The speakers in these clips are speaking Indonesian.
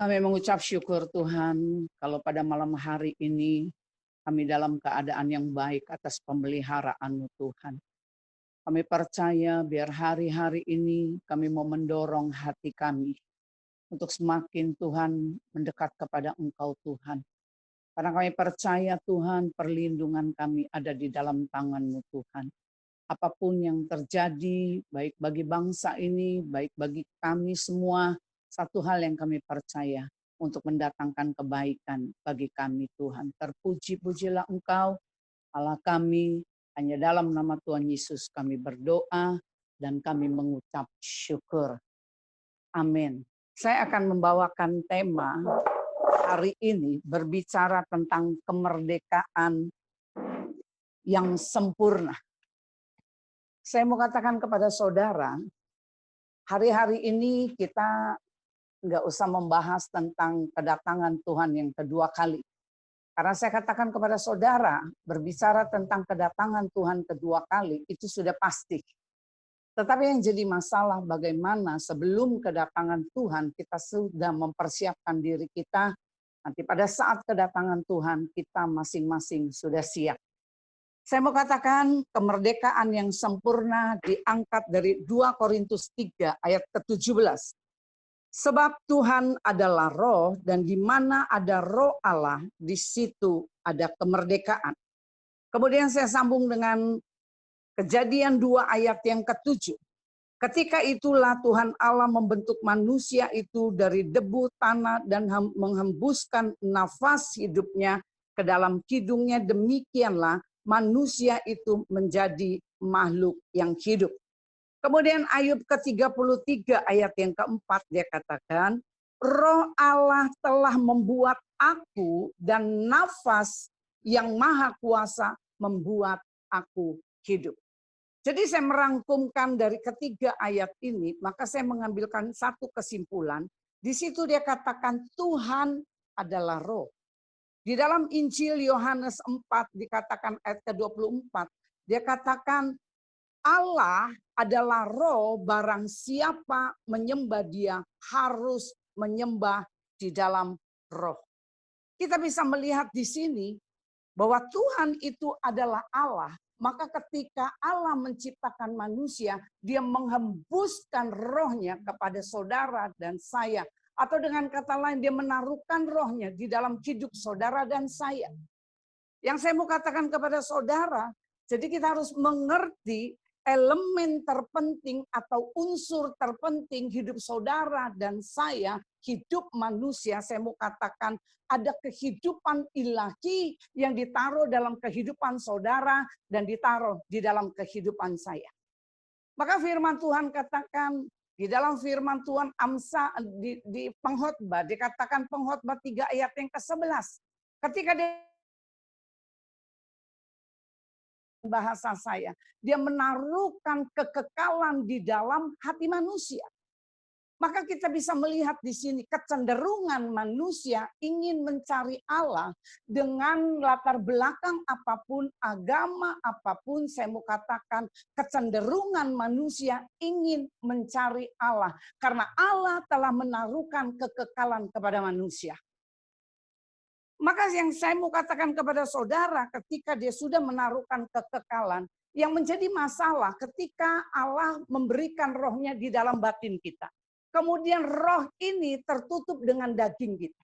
Kami mengucap syukur Tuhan kalau pada malam hari ini kami dalam keadaan yang baik atas pemeliharaan-Mu Tuhan. Kami percaya biar hari-hari ini kami mau mendorong hati kami untuk semakin Tuhan mendekat kepada Engkau Tuhan. Karena kami percaya Tuhan perlindungan kami ada di dalam tangan-Mu Tuhan. Apapun yang terjadi baik bagi bangsa ini, baik bagi kami semua, satu hal yang kami percaya untuk mendatangkan kebaikan bagi kami Tuhan. Terpuji-pujilah Engkau, Allah kami, hanya dalam nama Tuhan Yesus kami berdoa dan kami mengucap syukur. Amin. Saya akan membawakan tema hari ini berbicara tentang kemerdekaan yang sempurna. Saya mau katakan kepada saudara, hari-hari ini kita nggak usah membahas tentang kedatangan Tuhan yang kedua kali. Karena saya katakan kepada saudara, berbicara tentang kedatangan Tuhan kedua kali, itu sudah pasti. Tetapi yang jadi masalah bagaimana sebelum kedatangan Tuhan, kita sudah mempersiapkan diri kita, nanti pada saat kedatangan Tuhan, kita masing-masing sudah siap. Saya mau katakan kemerdekaan yang sempurna diangkat dari 2 Korintus 3 ayat ke-17. Sebab Tuhan adalah roh dan di mana ada roh Allah, di situ ada kemerdekaan. Kemudian saya sambung dengan Kejadian 2 ayat yang ke-7. Ketika itulah Tuhan Allah membentuk manusia itu dari debu tanah dan menghembuskan nafas hidupnya ke dalam kidungnya, demikianlah manusia itu menjadi makhluk yang hidup. Kemudian Ayub ke-33 ayat yang keempat dia katakan, Roh Allah telah membuat aku dan nafas yang maha kuasa membuat aku hidup. Jadi saya merangkumkan dari ketiga ayat ini, maka saya mengambilkan satu kesimpulan. Di situ dia katakan Tuhan adalah roh. Di dalam Injil Yohanes 4 dikatakan ayat ke-24, dia katakan Allah adalah roh, barang siapa menyembah dia harus menyembah di dalam roh. Kita bisa melihat di sini bahwa Tuhan itu adalah Allah. Maka ketika Allah menciptakan manusia, dia menghembuskan rohnya kepada saudara dan saya. Atau dengan kata lain, dia menaruhkan rohnya di dalam hidup saudara dan saya. Yang saya mau katakan kepada saudara, jadi kita harus mengerti elemen terpenting atau unsur terpenting hidup saudara dan saya, hidup manusia, saya mau katakan ada kehidupan ilahi yang ditaruh dalam kehidupan saudara dan ditaruh di dalam kehidupan saya. Maka firman Tuhan katakan, di dalam firman Tuhan Amsa di pengkhotbah, dikatakan pengkhotbah 3 ayat yang ke-11. Ketika dia bahasa saya, dia menaruhkan kekekalan di dalam hati manusia. Maka kita bisa melihat di sini kecenderungan manusia ingin mencari Allah dengan latar belakang apapun, agama apapun, saya mau katakan kecenderungan manusia ingin mencari Allah. Karena Allah telah menaruhkan kekekalan kepada manusia. Maka yang saya mau katakan kepada saudara ketika dia sudah menaruhkan kekekalan, yang menjadi masalah ketika Allah memberikan rohnya di dalam batin kita. Kemudian roh ini tertutup dengan daging kita.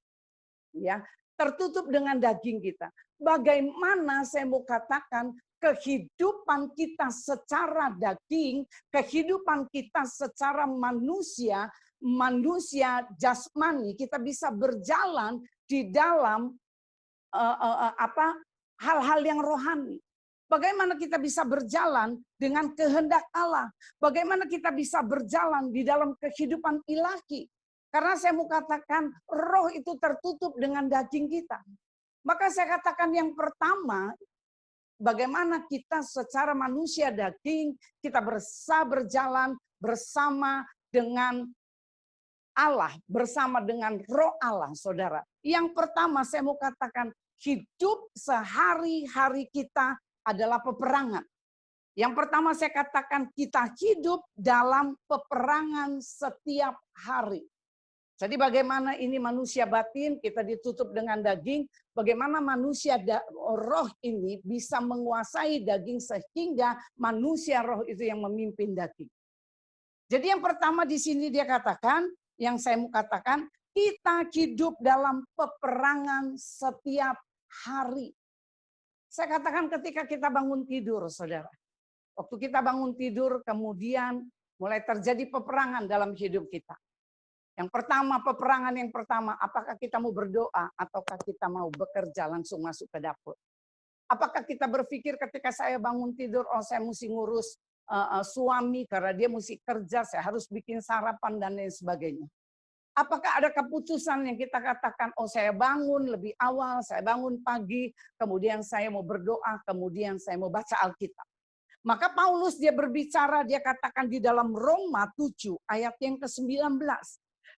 Ya, tertutup dengan daging kita. Bagaimana saya mau katakan kehidupan kita secara daging, kehidupan kita secara manusia, manusia jasmani, kita bisa berjalan di dalam hal-hal yang rohani. Bagaimana kita bisa berjalan dengan kehendak Allah? Bagaimana kita bisa berjalan di dalam kehidupan ilahi? Karena saya mau katakan roh itu tertutup dengan daging kita. Maka saya katakan yang pertama, bagaimana kita secara manusia daging, kita bisa berjalan bersama dengan Allah, bersama dengan roh Allah, saudara. Yang pertama saya mau katakan, hidup sehari-hari kita adalah peperangan. Yang pertama saya katakan kita hidup dalam peperangan setiap hari. Jadi bagaimana ini manusia batin, kita ditutup dengan daging, bagaimana manusia roh ini bisa menguasai daging sehingga manusia roh itu yang memimpin daging. Jadi yang pertama di sini dia katakan, yang saya mau katakan, kita hidup dalam peperangan setiap hari. Saya katakan ketika kita bangun tidur, saudara. Waktu kita bangun tidur, kemudian mulai terjadi peperangan dalam hidup kita. Yang pertama, peperangan yang pertama, apakah kita mau berdoa ataukah kita mau bekerja langsung masuk ke dapur? Apakah kita berpikir ketika saya bangun tidur, oh saya mesti ngurus suami karena dia mesti kerja, saya harus bikin sarapan dan lain sebagainya. Apakah ada keputusan yang kita katakan, oh saya bangun lebih awal, saya bangun pagi, kemudian saya mau berdoa, kemudian saya mau baca Alkitab. Maka Paulus dia berbicara, dia katakan di dalam Roma 7 ayat yang ke-19.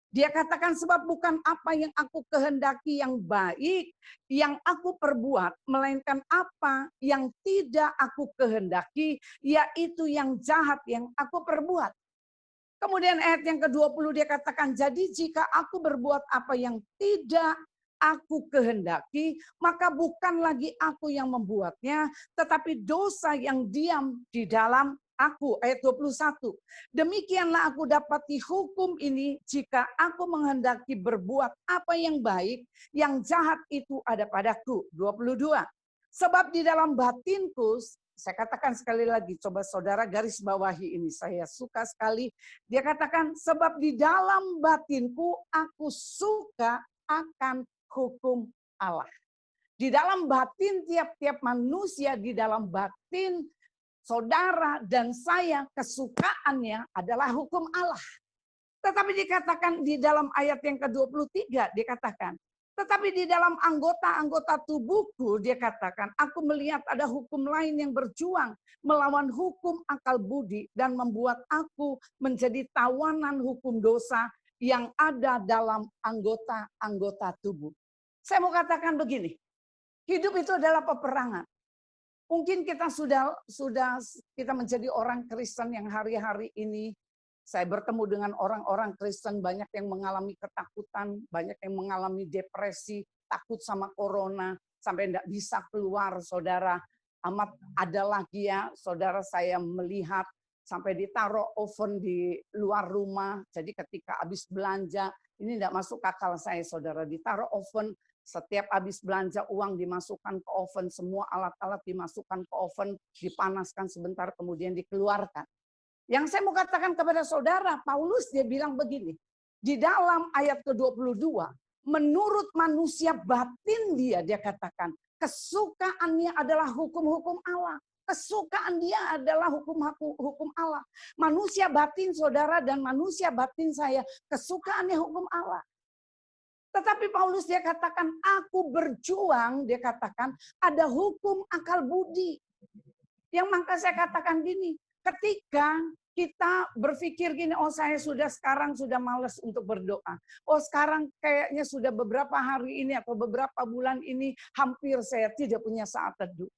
Dia katakan sebab bukan apa yang aku kehendaki yang baik yang aku perbuat, melainkan apa yang tidak aku kehendaki, yaitu yang jahat yang aku perbuat. Kemudian ayat yang ke-20 dia katakan, jadi jika aku berbuat apa yang tidak aku kehendaki, maka bukan lagi aku yang membuatnya, tetapi dosa yang diam di dalam aku. Ayat 21. Demikianlah aku dapat dihukum ini jika aku menghendaki berbuat apa yang baik, yang jahat itu ada padaku. 22. Sebab di dalam batinku, saya katakan sekali lagi, coba saudara garis bawahi ini, saya suka sekali. Dia katakan, sebab di dalam batinku aku suka akan hukum Allah. Di dalam batin tiap-tiap manusia, di dalam batin saudara dan saya, kesukaannya adalah hukum Allah. Tetapi dikatakan di dalam ayat yang ke-23, dikatakan, tetapi di dalam anggota-anggota tubuhku, dia katakan, aku melihat ada hukum lain yang berjuang melawan hukum akal budi dan membuat aku menjadi tawanan hukum dosa yang ada dalam anggota-anggota tubuh. Saya mau katakan begini, hidup itu adalah peperangan. Mungkin kita sudah kita menjadi orang Kristen yang hari-hari ini saya bertemu dengan orang-orang Kristen, banyak yang mengalami ketakutan, banyak yang mengalami depresi, takut sama corona, sampai tidak bisa keluar, saudara. Amat ada lagi ya, saudara, saya melihat sampai ditaruh oven di luar rumah. Jadi ketika habis belanja, ini tidak masuk akal saya, saudara, ditaruh oven. Setiap habis belanja uang dimasukkan ke oven, semua alat-alat dimasukkan ke oven, dipanaskan sebentar, kemudian dikeluarkan. Yang saya mau katakan kepada saudara, Paulus dia bilang begini, di dalam ayat ke-22, menurut manusia batin dia katakan, kesukaannya adalah hukum-hukum Allah. Kesukaan dia adalah hukum Allah. Manusia batin saudara dan manusia batin saya, kesukaannya hukum Allah. Tetapi Paulus dia katakan, aku berjuang, dia katakan, ada hukum akal budi. Yang maka saya katakan gini, ketika kita berpikir gini, oh saya sekarang sudah malas untuk berdoa. Oh sekarang kayaknya sudah beberapa hari ini atau beberapa bulan ini hampir saya tidak punya saat teduh.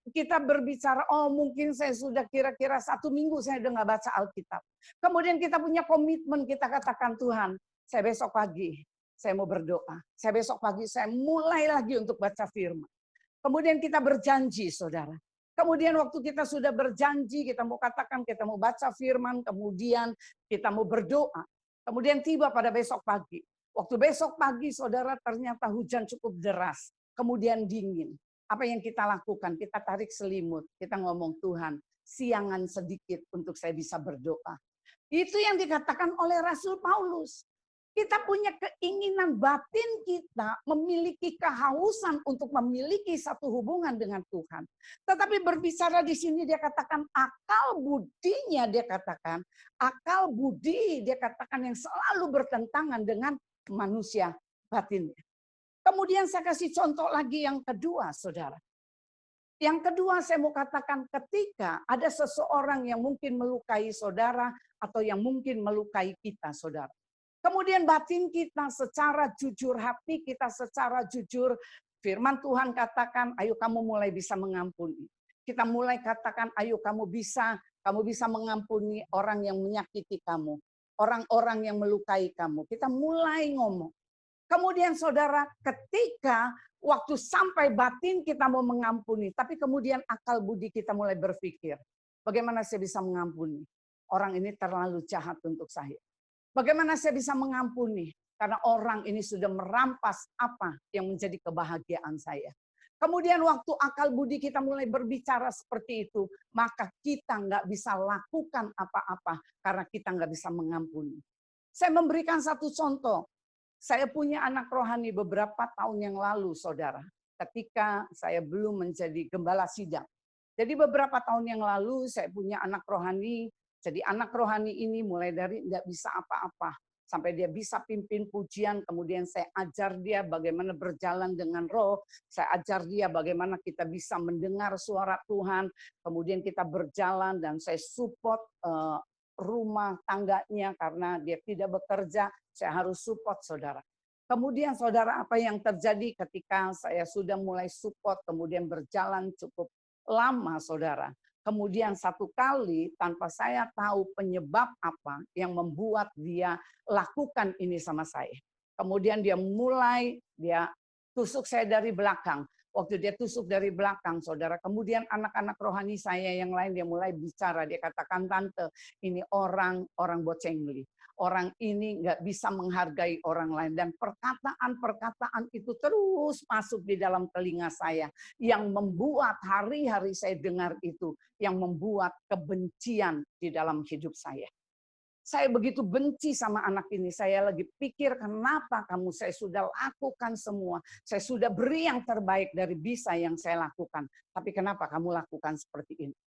Kita berbicara, oh mungkin saya sudah kira-kira 1 minggu saya sudah nggak baca Alkitab. Kemudian kita punya komitmen, kita katakan Tuhan, saya besok pagi saya mau berdoa. Saya besok pagi saya mulai lagi untuk baca firman. Kemudian kita berjanji, saudara. Kemudian waktu kita sudah berjanji, kita mau katakan, kita mau baca firman, kemudian kita mau berdoa. Kemudian tiba pada besok pagi. Waktu besok pagi, saudara, ternyata hujan cukup deras. Kemudian dingin. Apa yang kita lakukan? Kita tarik selimut. Kita ngomong, Tuhan, siangan sedikit untuk saya bisa berdoa. Itu yang dikatakan oleh Rasul Paulus. Kita punya keinginan batin kita memiliki kehausan untuk memiliki satu hubungan dengan Tuhan. Tetapi berbicara di sini dia katakan akal budinya, dia katakan akal budi, dia katakan yang selalu bertentangan dengan manusia batinnya. Kemudian saya kasih contoh lagi yang kedua, saudara. Yang kedua saya mau katakan ketika ada seseorang yang mungkin melukai saudara atau yang mungkin melukai kita, saudara. Kemudian batin kita secara jujur, hati kita secara jujur, firman Tuhan katakan, ayo kamu mulai bisa mengampuni. Kita mulai katakan, ayo kamu bisa mengampuni orang yang menyakiti kamu. orang-orang yang melukai kamu. Kita mulai ngomong. Kemudian saudara, ketika waktu sampai batin kita mau mengampuni, tapi kemudian akal budi kita mulai berpikir, bagaimana saya bisa mengampuni? Orang ini terlalu jahat untuk saya. Bagaimana saya bisa mengampuni? Karena orang ini sudah merampas apa yang menjadi kebahagiaan saya. Kemudian waktu akal budi kita mulai berbicara seperti itu, maka kita nggak bisa lakukan apa-apa karena kita nggak bisa mengampuni. Saya memberikan satu contoh. Saya punya anak rohani beberapa tahun yang lalu, saudara. Ketika saya belum menjadi gembala sidang. Jadi beberapa tahun yang lalu saya punya anak rohani. Jadi anak rohani ini mulai dari nggak bisa apa-apa. Sampai dia bisa pimpin pujian, kemudian saya ajar dia bagaimana berjalan dengan roh. Saya ajar dia bagaimana kita bisa mendengar suara Tuhan. Kemudian kita berjalan dan saya support rumah tangganya karena dia tidak bekerja. Saya harus support saudara. Kemudian saudara, apa yang terjadi ketika saya sudah mulai support, kemudian berjalan cukup lama saudara. Kemudian satu kali tanpa saya tahu penyebab apa yang membuat dia lakukan ini sama saya. Kemudian dia tusuk saya dari belakang. Waktu dia tusuk dari belakang, saudara. Kemudian anak-anak rohani saya yang lain dia mulai bicara. Dia katakan, tante, ini orang bocengli. Orang ini nggak bisa menghargai orang lain. Dan perkataan-perkataan itu terus masuk di dalam telinga saya. Yang membuat hari-hari saya dengar itu. Yang membuat kebencian di dalam hidup saya. Saya begitu benci sama anak ini. Saya lagi pikir kenapa saya sudah lakukan semua. Saya sudah beri yang terbaik dari bisa yang saya lakukan. Tapi kenapa kamu lakukan seperti ini?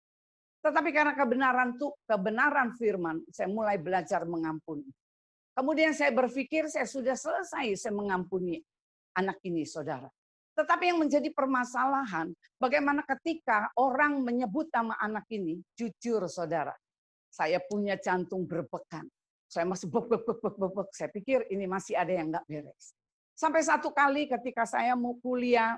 Tetapi karena kebenaran firman, saya mulai belajar mengampuni. Kemudian saya berpikir saya sudah selesai saya mengampuni anak ini, saudara. Tetapi yang menjadi permasalahan, bagaimana ketika orang menyebut nama anak ini, jujur saudara, saya punya jantung berpekan. Saya masih bek. Saya pikir ini masih ada yang nggak beres. Sampai satu kali ketika saya mau kuliah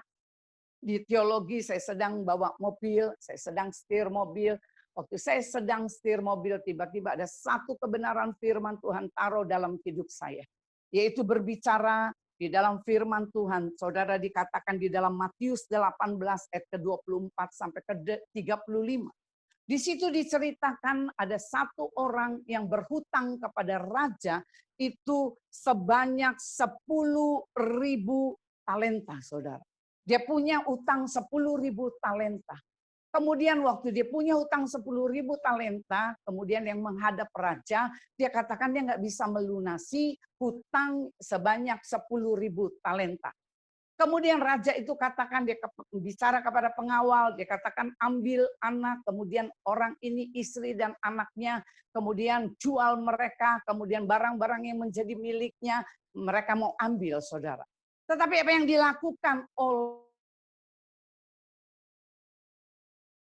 di teologi, saya sedang bawa mobil, saya sedang setir mobil. Waktu saya sedang setir mobil, tiba-tiba ada satu kebenaran firman Tuhan taruh dalam hidup saya. Yaitu berbicara di dalam firman Tuhan. Saudara, dikatakan di dalam Matius 18 ayat ke-24 sampai ke-35. Di situ diceritakan ada satu orang yang berhutang kepada raja itu sebanyak 10.000 talenta, saudara. Dia punya utang 10.000 talenta. Kemudian waktu dia punya hutang 10.000 talenta, kemudian yang menghadap raja, dia katakan dia nggak bisa melunasi hutang sebanyak 10.000 talenta. Kemudian raja itu katakan, dia bicara kepada pengawal, dia katakan ambil anak, kemudian orang ini istri dan anaknya, kemudian jual mereka, kemudian barang-barang yang menjadi miliknya, mereka mau ambil, saudara. Tetapi apa yang dilakukan oleh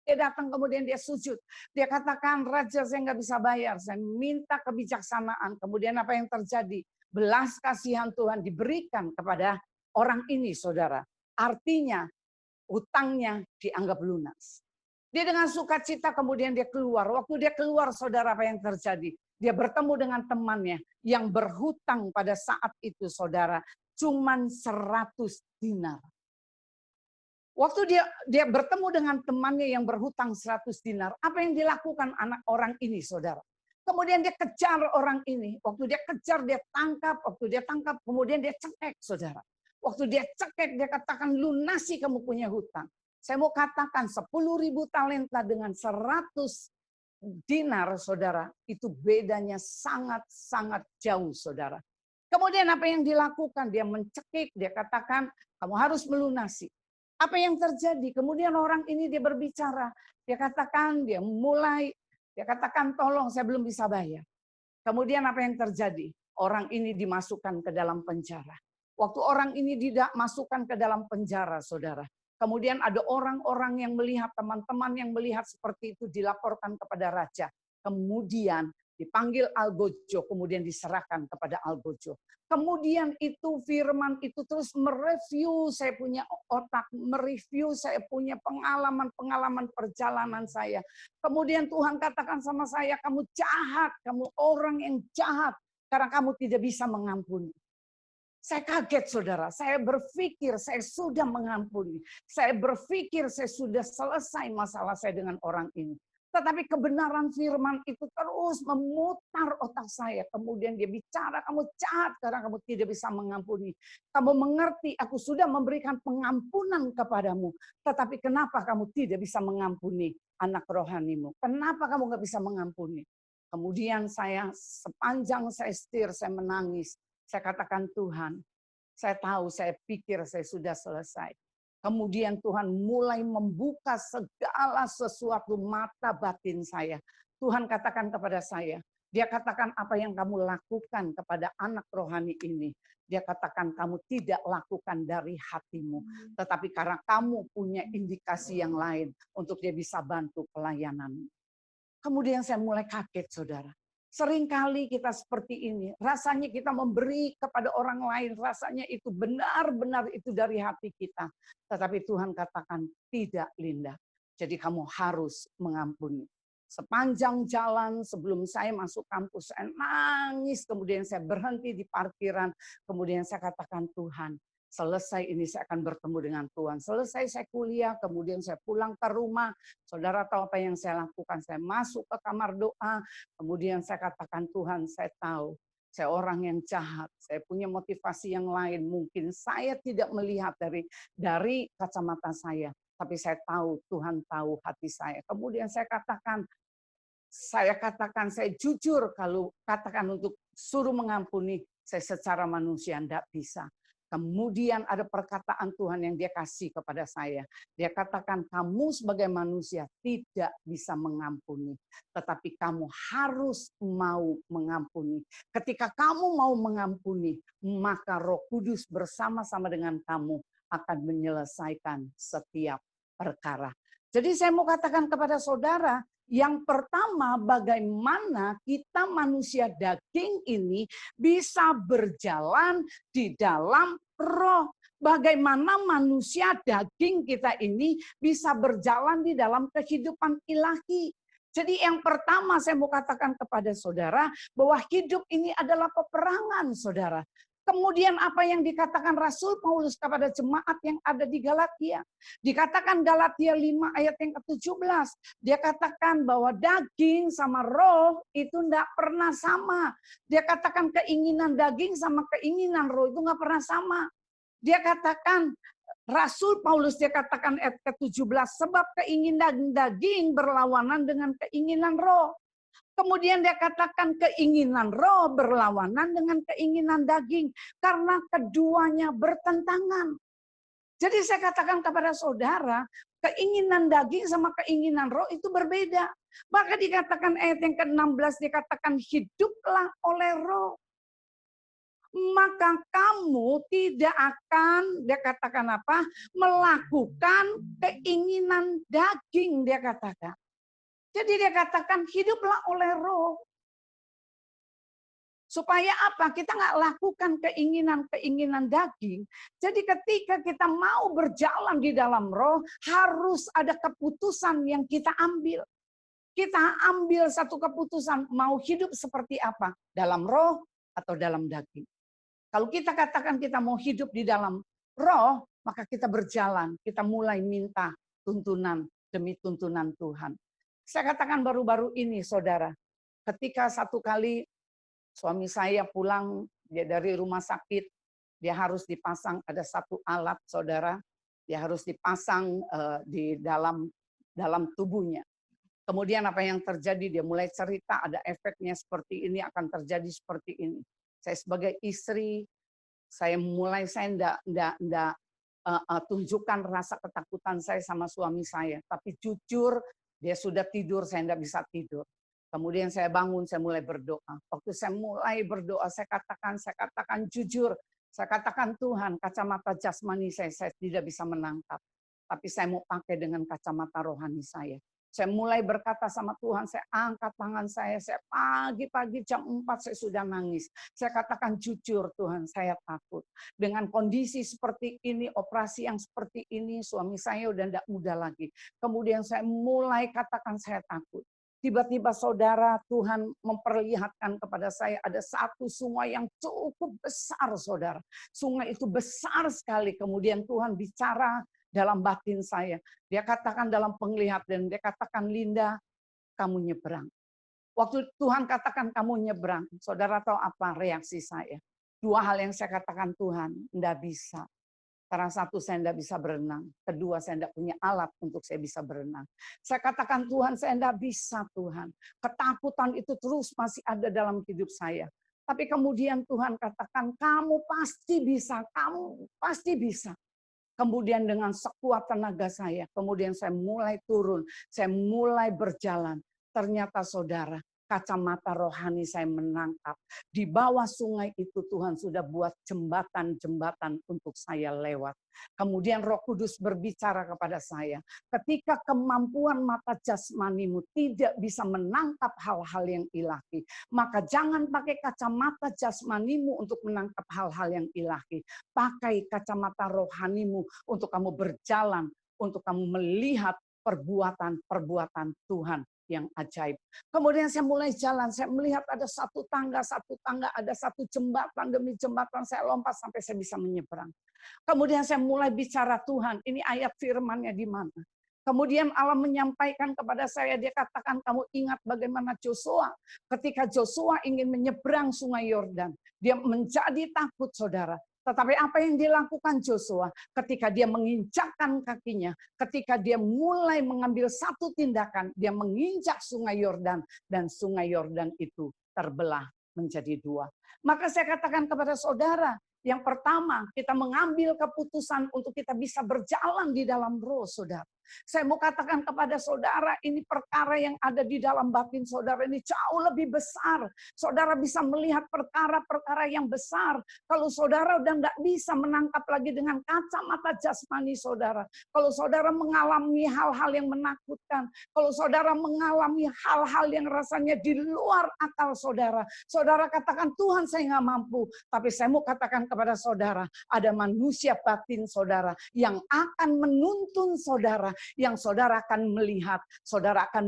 dia datang kemudian dia sujud. Dia katakan, raja saya nggak bisa bayar, saya minta kebijaksanaan. Kemudian apa yang terjadi? Belas kasihan Tuhan diberikan kepada orang ini, saudara. Artinya hutangnya dianggap lunas. Dia dengan sukacita kemudian dia keluar. Waktu dia keluar, saudara, apa yang terjadi? Dia bertemu dengan temannya yang berhutang pada saat itu, saudara. Cuman 100 dinar. Waktu dia bertemu dengan temannya yang berhutang 100 dinar, apa yang dilakukan anak orang ini, saudara? Kemudian dia kejar orang ini. Waktu dia kejar, dia tangkap. Waktu dia tangkap, kemudian dia cekek, saudara. Waktu dia cekek, dia katakan lunasi kamu punya hutang. Saya mau katakan 10.000 talenta dengan 100 dinar, saudara, itu bedanya sangat-sangat jauh, saudara. Kemudian apa yang dilakukan? Dia mencekik, dia katakan kamu harus melunasi. Apa yang terjadi? Kemudian orang ini dia berbicara. Dia katakan, dia katakan tolong saya belum bisa bayar. Kemudian apa yang terjadi? Orang ini dimasukkan ke dalam penjara. Waktu orang ini tidak masukkan ke dalam penjara, saudara. Kemudian ada orang-orang yang melihat, teman-teman yang melihat seperti itu dilaporkan kepada raja. Kemudian Dipanggil algojo, kemudian diserahkan kepada algojo. Kemudian itu firman itu terus mereview saya punya otak, mereview saya punya pengalaman-pengalaman perjalanan saya. Kemudian Tuhan katakan sama saya, kamu jahat, kamu orang yang jahat, karena kamu tidak bisa mengampuni. Saya kaget saudara, saya berpikir saya sudah mengampuni. Saya berpikir saya sudah selesai masalah saya dengan orang ini. Tetapi kebenaran firman itu terus memutar otak saya. Kemudian dia bicara, kamu jahat karena kamu tidak bisa mengampuni. Kamu mengerti, aku sudah memberikan pengampunan kepadamu. Tetapi kenapa kamu tidak bisa mengampuni anak rohanimu? Kenapa kamu nggak bisa mengampuni? Kemudian saya sepanjang saya setir, saya menangis. Saya katakan Tuhan, saya tahu, saya pikir saya sudah selesai. Kemudian Tuhan mulai membuka segala sesuatu mata batin saya. Tuhan katakan kepada saya, dia katakan apa yang kamu lakukan kepada anak rohani ini. Dia katakan kamu tidak lakukan dari hatimu. Tetapi karena kamu punya indikasi yang lain untuk dia bisa bantu pelayananmu. Kemudian saya mulai kaget saudara. Seringkali kita seperti ini, rasanya kita memberi kepada orang lain, rasanya itu benar-benar itu dari hati kita. Tetapi Tuhan katakan tidak, Linda. Jadi kamu harus mengampuni. Sepanjang jalan sebelum saya masuk kampus, saya nangis, kemudian saya berhenti di parkiran, kemudian saya katakan Tuhan, selesai ini saya akan bertemu dengan Tuhan. Selesai saya kuliah, kemudian saya pulang ke rumah. Saudara tahu apa yang saya lakukan? Saya masuk ke kamar doa, kemudian saya katakan Tuhan, saya tahu saya orang yang jahat. Saya punya motivasi yang lain. Mungkin saya tidak melihat dari kacamata saya, tapi saya tahu Tuhan tahu hati saya. Kemudian saya katakan, saya jujur kalau katakan untuk suruh mengampuni, saya secara manusia tidak bisa. Kemudian ada perkataan Tuhan yang dia kasih kepada saya. Dia katakan kamu sebagai manusia tidak bisa mengampuni. Tetapi kamu harus mau mengampuni. Ketika kamu mau mengampuni, maka Roh Kudus bersama-sama dengan kamu akan menyelesaikan setiap perkara. Jadi saya mau katakan kepada saudara, yang pertama bagaimana kita manusia daging ini bisa berjalan di dalam roh. Bagaimana manusia daging kita ini bisa berjalan di dalam kehidupan ilahi. Jadi yang pertama saya mau katakan kepada saudara bahwa hidup ini adalah peperangan saudara. Kemudian apa yang dikatakan Rasul Paulus kepada jemaat yang ada di Galatia. Dikatakan Galatia 5 ayat yang ke-17. Dia katakan bahwa daging sama roh itu tidak pernah sama. Dia katakan keinginan daging sama keinginan roh itu nggak pernah sama. Dia katakan, Rasul Paulus dia katakan ayat ke-17. Sebab keinginan daging berlawanan dengan keinginan roh. Kemudian dia katakan keinginan roh berlawanan dengan keinginan daging. Karena keduanya bertentangan. Jadi saya katakan kepada saudara, keinginan daging sama keinginan roh itu berbeda. Maka dikatakan ayat yang ke-16 dikatakan hiduplah oleh roh. Maka kamu tidak akan, dia katakan apa? Melakukan keinginan daging, dia katakan. Jadi dia katakan hiduplah oleh roh. Supaya apa? Kita nggak lakukan keinginan-keinginan daging. Jadi ketika kita mau berjalan di dalam roh, harus ada keputusan yang kita ambil. Kita ambil satu keputusan, mau hidup seperti apa? Dalam roh atau dalam daging. Kalau kita katakan kita mau hidup di dalam roh, maka kita berjalan. Kita mulai minta tuntunan demi tuntunan Tuhan. Saya katakan baru-baru ini, saudara. Ketika satu kali suami saya pulang dia dari rumah sakit, dia harus dipasang ada satu alat, saudara. Dia harus dipasang di dalam tubuhnya. Kemudian apa yang terjadi? Dia mulai cerita ada efeknya seperti ini, akan terjadi seperti ini. Saya sebagai istri, saya enggak tunjukkan rasa ketakutan saya sama suami saya. Tapi jujur, dia sudah tidur, saya enggak bisa tidur. Kemudian saya bangun, saya mulai berdoa. Waktu saya mulai berdoa, saya katakan jujur. Saya katakan Tuhan, kacamata jasmani saya tidak bisa menangkap. Tapi saya mau pakai dengan kacamata rohani saya. Saya mulai berkata sama Tuhan, saya angkat tangan saya pagi-pagi jam 4 saya sudah nangis. Saya katakan jujur Tuhan, saya takut. Dengan kondisi seperti ini, operasi yang seperti ini, suami saya udah tidak muda lagi. Kemudian saya mulai katakan saya takut. Tiba-tiba saudara, Tuhan memperlihatkan kepada saya ada satu sungai yang cukup besar saudara. Sungai itu besar sekali. Kemudian Tuhan bicara dalam batin saya. Dia katakan dalam penglihatan, dia katakan, Linda, kamu nyebrang. Waktu Tuhan katakan kamu nyebrang, saudara tahu apa reaksi saya? Dua hal yang saya katakan, Tuhan, enggak bisa. Karena satu, saya enggak bisa berenang. Kedua, saya enggak punya alat untuk saya bisa berenang. Saya katakan, Tuhan, saya enggak bisa, Tuhan. Ketakutan itu terus masih ada dalam hidup saya. Tapi kemudian Tuhan katakan, kamu pasti bisa, kamu pasti bisa. Kemudian dengan sekuat tenaga saya, kemudian saya mulai turun, saya mulai berjalan. Ternyata saudara, kacamata rohani saya menangkap. Di bawah sungai itu Tuhan sudah buat jembatan-jembatan untuk saya lewat. Kemudian Roh Kudus berbicara kepada saya, ketika kemampuan mata jasmanimu tidak bisa menangkap hal-hal yang ilahi, maka jangan pakai kacamata jasmanimu untuk menangkap hal-hal yang ilahi. Pakai kacamata rohanimu untuk kamu berjalan, untuk kamu melihat perbuatan-perbuatan Tuhan yang ajaib. Kemudian saya mulai jalan, saya melihat ada satu tangga, ada satu jembatan demi jembatan, saya lompat sampai saya bisa menyeberang. Kemudian saya mulai bicara, Tuhan, ini ayat firman-Nya di mana? Kemudian Allah menyampaikan kepada saya, dia katakan, kamu ingat bagaimana Joshua, ketika Joshua ingin menyeberang sungai Yordan, dia menjadi takut saudara. Tetapi apa yang dilakukan Joshua ketika dia menginjakkan kakinya, ketika dia mulai mengambil satu tindakan, dia menginjak sungai Yordan dan sungai Yordan itu terbelah menjadi dua. Maka saya katakan kepada saudara, yang pertama kita mengambil keputusan untuk kita bisa berjalan di dalam roh saudara. Saya mau katakan kepada saudara, ini perkara yang ada di dalam batin saudara ini jauh lebih besar. Saudara bisa melihat perkara-perkara yang besar. Kalau saudara udah nggak bisa menangkap lagi dengan kacamata jasmani saudara. Kalau saudara mengalami hal-hal yang menakutkan. Kalau saudara mengalami hal-hal yang rasanya di luar akal saudara. Saudara katakan, Tuhan saya nggak mampu. Tapi saya mau katakan kepada saudara, ada manusia batin saudara yang akan menuntun saudara, yang saudara akan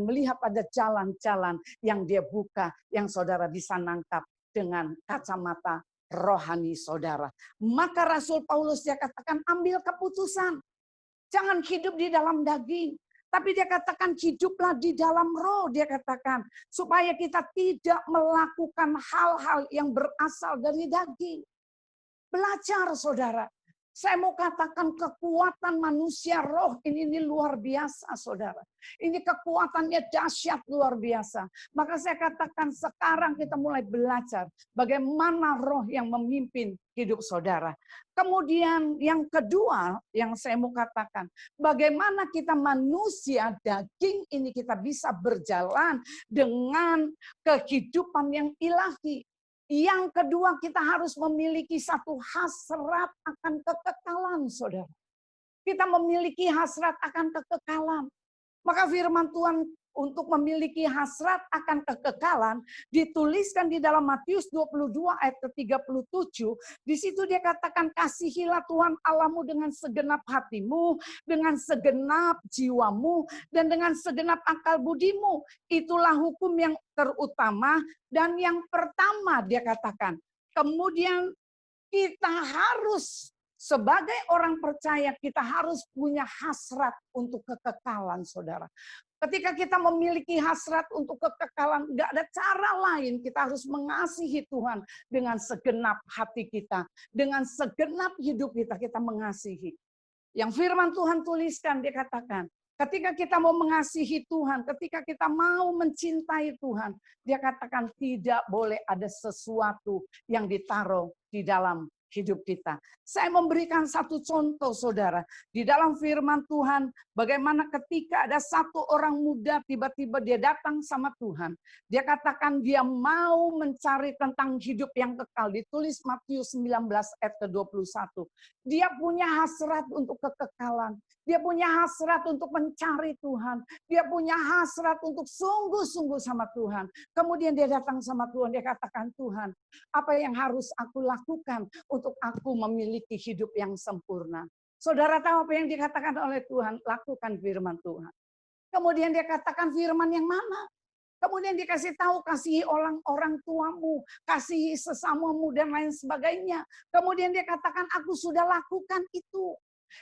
melihat ada jalan-jalan yang dia buka, yang saudara bisa nangkap dengan kacamata rohani saudara. Maka Rasul Paulus dia katakan, ambil keputusan. Jangan hidup di dalam daging. Tapi dia katakan hiduplah di dalam roh, dia katakan. Supaya kita tidak melakukan hal-hal yang berasal dari daging. Belajar saudara. Saya mau katakan kekuatan manusia roh ini luar biasa saudara. Ini kekuatannya dahsyat luar biasa. Maka saya katakan sekarang kita mulai belajar bagaimana roh yang memimpin hidup saudara. Kemudian yang kedua yang saya mau katakan, bagaimana kita manusia daging ini kita bisa berjalan dengan kehidupan yang ilahi. Yang kedua, kita harus memiliki satu hasrat akan kekekalan, saudara. Kita memiliki hasrat akan kekekalan. Maka firman Tuhan untuk memiliki hasrat akan kekekalan dituliskan di dalam Matius 22 ayat ke-37. Di situ dia katakan, kasihilah Tuhan Allahmu dengan segenap hatimu, dengan segenap jiwamu, dan dengan segenap akal budimu. Itulah hukum yang terutama dan yang pertama dia katakan. Kemudian kita harus sebagai orang percaya, kita harus punya hasrat untuk kekekalan, saudara. Ketika kita memiliki hasrat untuk kekekalan, nggak ada cara lain. Kita harus mengasihi Tuhan dengan segenap hati kita. Dengan segenap hidup kita, kita mengasihi. Yang firman Tuhan tuliskan, dia katakan, ketika kita mau mengasihi Tuhan, ketika kita mau mencintai Tuhan, dia katakan tidak boleh ada sesuatu yang ditaruh di dalam hidup kita. Saya memberikan satu contoh saudara. Di dalam firman Tuhan, bagaimana ketika ada satu orang muda tiba-tiba dia datang sama Tuhan. Dia katakan dia mau mencari tentang hidup yang kekal. Ditulis Matius 19 ayat ke-21. Dia punya hasrat untuk kekekalan. Dia punya hasrat untuk mencari Tuhan. Dia punya hasrat untuk sungguh-sungguh sama Tuhan. Kemudian dia datang sama Tuhan. Dia katakan, Tuhan, apa yang harus aku lakukan untuk aku memiliki hidup yang sempurna? Saudara tahu apa yang dikatakan oleh Tuhan? Lakukan firman Tuhan. Kemudian dia katakan firman yang mana? Kemudian dikasih tahu, kasihi orang tuamu, kasihi sesamamu dan lain sebagainya. Kemudian dia katakan, aku sudah lakukan itu.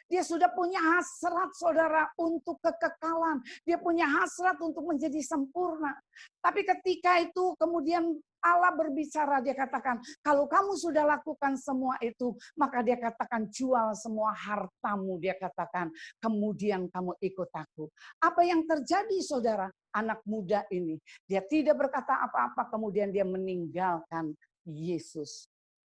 Dia sudah punya hasrat saudara untuk kekekalan. Dia punya hasrat untuk menjadi sempurna. Tapi ketika itu kemudian Allah berbicara, dia katakan, kalau kamu sudah lakukan semua itu, maka dia katakan jual semua hartamu, dia katakan, kemudian kamu ikut aku. Apa yang terjadi saudara? Anak muda ini, dia tidak berkata apa-apa, kemudian dia meninggalkan Yesus.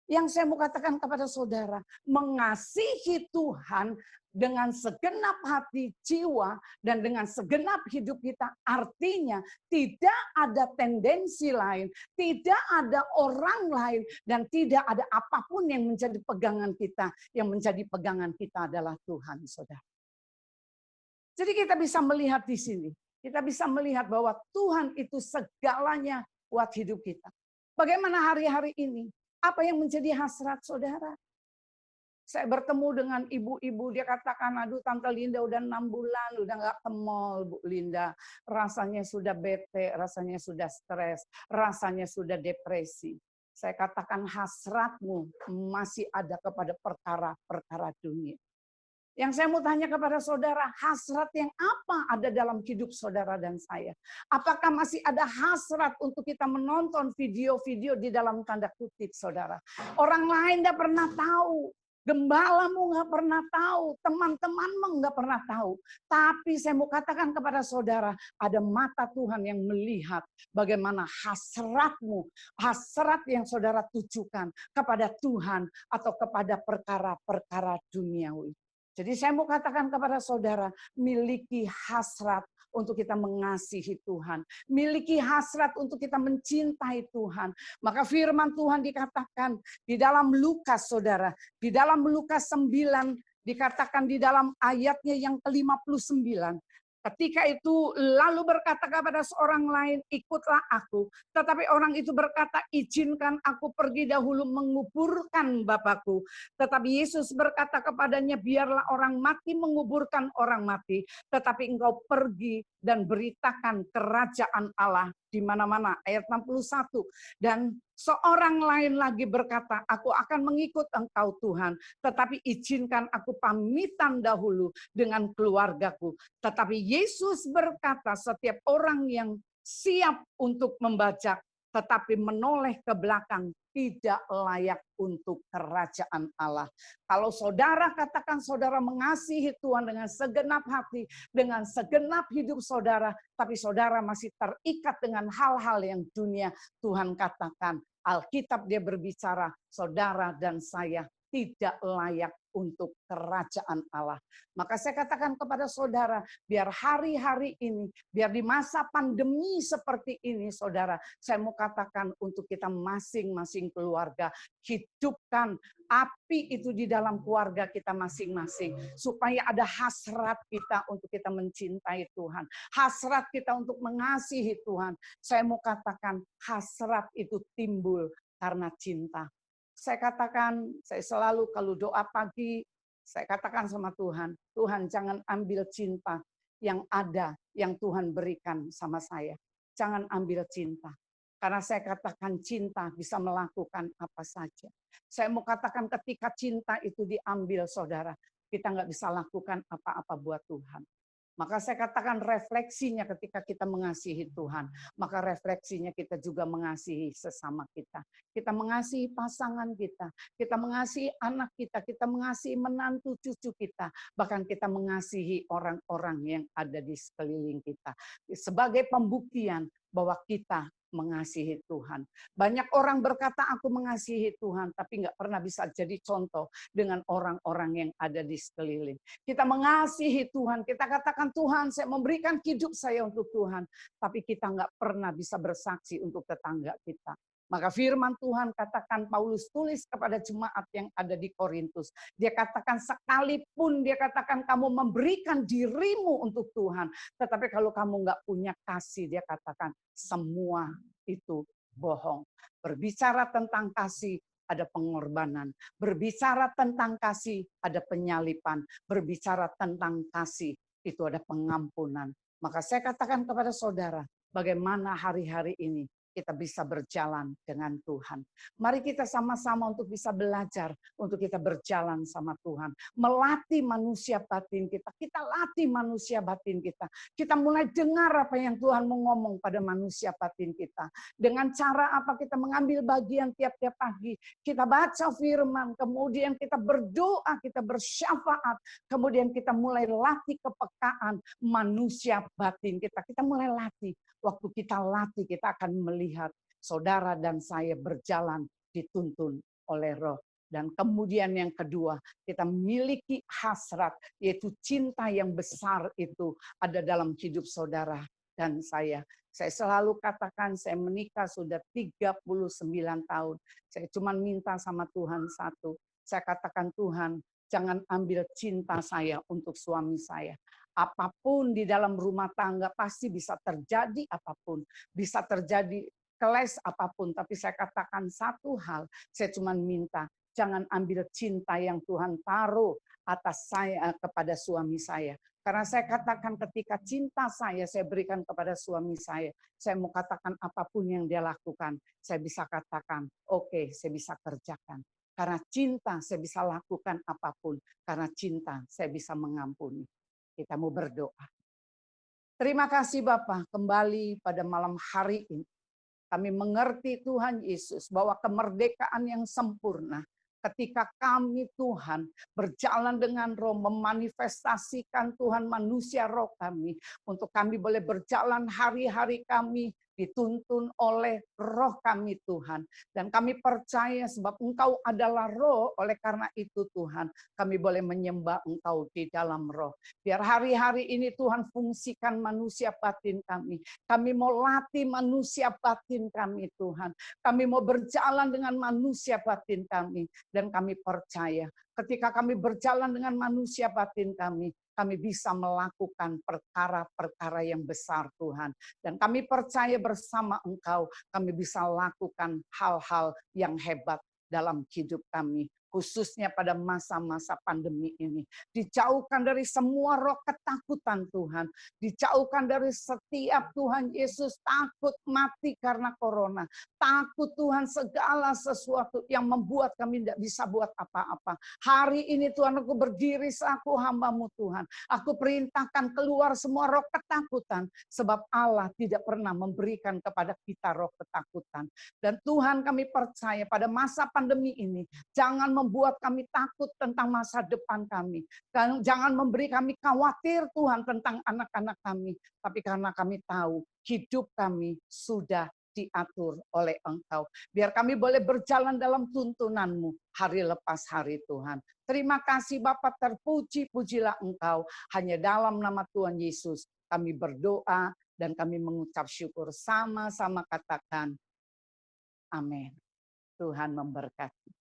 Yang saya mau katakan kepada saudara, mengasihi Tuhan dengan segenap hati, jiwa, dan dengan segenap hidup kita, artinya tidak ada tendensi lain, tidak ada orang lain, dan tidak ada apapun yang menjadi pegangan kita. Yang menjadi pegangan kita adalah Tuhan, saudara. Jadi kita bisa melihat di sini, kita bisa melihat bahwa Tuhan itu segalanya buat hidup kita. Bagaimana hari-hari ini? Apa yang menjadi hasrat saudara? Saya bertemu dengan ibu-ibu, dia katakan, aduh Tante Linda udah 6 bulan, udah nggak ke mall Bu Linda. Rasanya sudah bete, rasanya sudah stres, rasanya sudah depresi. Saya katakan hasratmu masih ada kepada perkara-perkara dunia. Yang saya mau tanya kepada saudara, hasrat yang apa ada dalam hidup saudara dan saya? Apakah masih ada hasrat untuk kita menonton video-video di dalam tanda kutip, saudara? Orang lain tidak pernah tahu. Gembalamu nggak pernah tahu, teman-temanmu nggak pernah tahu. Tapi saya mau katakan kepada saudara, ada mata Tuhan yang melihat bagaimana hasratmu, hasrat yang saudara tujukan kepada Tuhan atau kepada perkara-perkara duniawi. Jadi saya mau katakan kepada saudara, miliki hasrat untuk kita mengasihi Tuhan. Miliki hasrat untuk kita mencintai Tuhan. Maka firman Tuhan dikatakan di dalam Lukas, saudara. Di dalam Lukas 9, dikatakan di dalam ayatnya yang ke-59. Ketika itu lalu berkata kepada seorang lain, ikutlah aku. Tetapi orang itu berkata, izinkan aku pergi dahulu menguburkan Bapakku. Tetapi Yesus berkata kepadanya, biarlah orang mati menguburkan orang mati. Tetapi engkau pergi dan beritakan kerajaan Allah di mana-mana. Ayat 61. Dan seorang lain lagi berkata, aku akan mengikut engkau Tuhan. Tetapi izinkan aku pamitan dahulu dengan keluargaku. Tetapi Yesus berkata, setiap orang yang siap untuk membajak, tetapi menoleh ke belakang, tidak layak untuk kerajaan Allah. Kalau saudara katakan saudara mengasihi Tuhan dengan segenap hati, dengan segenap hidup saudara, tapi saudara masih terikat dengan hal-hal yang dunia, Tuhan katakan, Alkitab dia berbicara, saudara dan saya tidak layak untuk kerajaan Allah. Maka saya katakan kepada saudara, biar hari-hari ini, biar di masa pandemi seperti ini, saudara, saya mau katakan untuk kita masing-masing keluarga, hidupkan api itu di dalam keluarga kita masing-masing. Supaya ada hasrat kita untuk kita mencintai Tuhan. Hasrat kita untuk mengasihi Tuhan. Saya mau katakan hasrat itu timbul karena cinta. Saya katakan, saya selalu kalau doa pagi, saya katakan sama Tuhan, Tuhan jangan ambil cinta yang ada, yang Tuhan berikan sama saya. Jangan ambil cinta. Karena saya katakan cinta bisa melakukan apa saja. Saya mau katakan ketika cinta itu diambil saudara, kita nggak bisa lakukan apa-apa buat Tuhan. Maka saya katakan refleksinya ketika kita mengasihi Tuhan, maka refleksinya kita juga mengasihi sesama kita. Kita mengasihi pasangan kita mengasihi anak kita mengasihi menantu cucu kita, bahkan kita mengasihi orang-orang yang ada di sekeliling kita. Sebagai pembuktian bahwa kita mengasihi Tuhan. Banyak orang berkata aku mengasihi Tuhan, tapi nggak pernah bisa jadi contoh dengan orang-orang yang ada di sekeliling. Kita mengasihi Tuhan, kita katakan Tuhan saya memberikan hidup saya untuk Tuhan, tapi kita nggak pernah bisa bersaksi untuk tetangga kita. Maka firman Tuhan katakan Paulus tulis kepada jemaat yang ada di Korintus. Dia katakan sekalipun dia katakan kamu memberikan dirimu untuk Tuhan. Tetapi kalau kamu nggak punya kasih, dia katakan semua itu bohong. Berbicara tentang kasih, ada pengorbanan. Berbicara tentang kasih, ada penyalipan. Berbicara tentang kasih, itu ada pengampunan. Maka saya katakan kepada saudara, bagaimana hari-hari ini kita bisa berjalan dengan Tuhan. Mari kita sama-sama untuk bisa belajar, untuk kita berjalan sama Tuhan. Melatih manusia batin kita. Kita latih manusia batin kita. Kita mulai dengar apa yang Tuhan mau ngomong pada manusia batin kita. Dengan cara apa kita mengambil bagian tiap-tiap pagi. Kita baca firman, kemudian kita berdoa, kita bersyafaat. Kemudian kita mulai latih kepekaan manusia batin kita. Kita mulai latih. Waktu kita latih, kita akan melihat saudara dan saya berjalan dituntun oleh Roh. Dan kemudian yang kedua, kita miliki hasrat, yaitu cinta yang besar itu ada dalam hidup saudara dan saya. Saya selalu katakan saya menikah sudah 39 tahun. Saya cuma minta sama Tuhan satu. Saya katakan Tuhan, jangan ambil cinta saya untuk suami saya. Apapun di dalam rumah tangga pasti bisa terjadi apapun. Bisa terjadi keles apapun. Tapi saya katakan satu hal. Saya cuma minta. Jangan ambil cinta yang Tuhan taruh atas saya kepada suami saya. Karena saya katakan ketika cinta saya berikan kepada suami saya mau katakan apapun yang dia lakukan. Saya bisa katakan, oke, saya bisa kerjakan. Karena cinta saya bisa lakukan apapun. Karena cinta saya bisa mengampuni. Kita mau berdoa. Terima kasih Bapa, kembali pada malam hari ini. Kami mengerti Tuhan Yesus bahwa kemerdekaan yang sempurna ketika kami Tuhan berjalan dengan Roh, memanifestasikan Tuhan manusia roh kami, untuk kami boleh berjalan hari-hari kami dituntun oleh Roh kami Tuhan. Dan kami percaya sebab Engkau adalah Roh, oleh karena itu Tuhan kami boleh menyembah Engkau di dalam Roh. Biar hari-hari ini Tuhan fungsikan manusia batin kami. Kami mau latih manusia batin kami Tuhan. Kami mau berjalan dengan manusia batin kami. Dan kami percaya ketika kami berjalan dengan manusia batin kami bisa melakukan perkara-perkara yang besar Tuhan. Dan kami percaya bersama Engkau, kami bisa lakukan hal-hal yang hebat dalam hidup kami. Khususnya pada masa-masa pandemi ini. Dijauhkan dari semua roh ketakutan Tuhan. Dijauhkan dari setiap Tuhan Yesus takut mati karena corona. Takut Tuhan segala sesuatu yang membuat kami tidak bisa buat apa-apa. Hari ini Tuhan aku berdiri selaku hamba-Mu Tuhan. Aku perintahkan keluar semua roh ketakutan. Sebab Allah tidak pernah memberikan kepada kita roh ketakutan. Dan Tuhan kami percaya pada masa pandemi ini. Jangan membuat kami takut tentang masa depan kami. Dan jangan memberi kami khawatir Tuhan tentang anak-anak kami. Tapi karena kami tahu hidup kami sudah diatur oleh Engkau. Biar kami boleh berjalan dalam tuntunan-Mu hari lepas hari Tuhan. Terima kasih Bapa, terpuji-pujilah Engkau. Hanya dalam nama Tuhan Yesus kami berdoa dan kami mengucap syukur. Sama-sama katakan amin. Tuhan memberkati.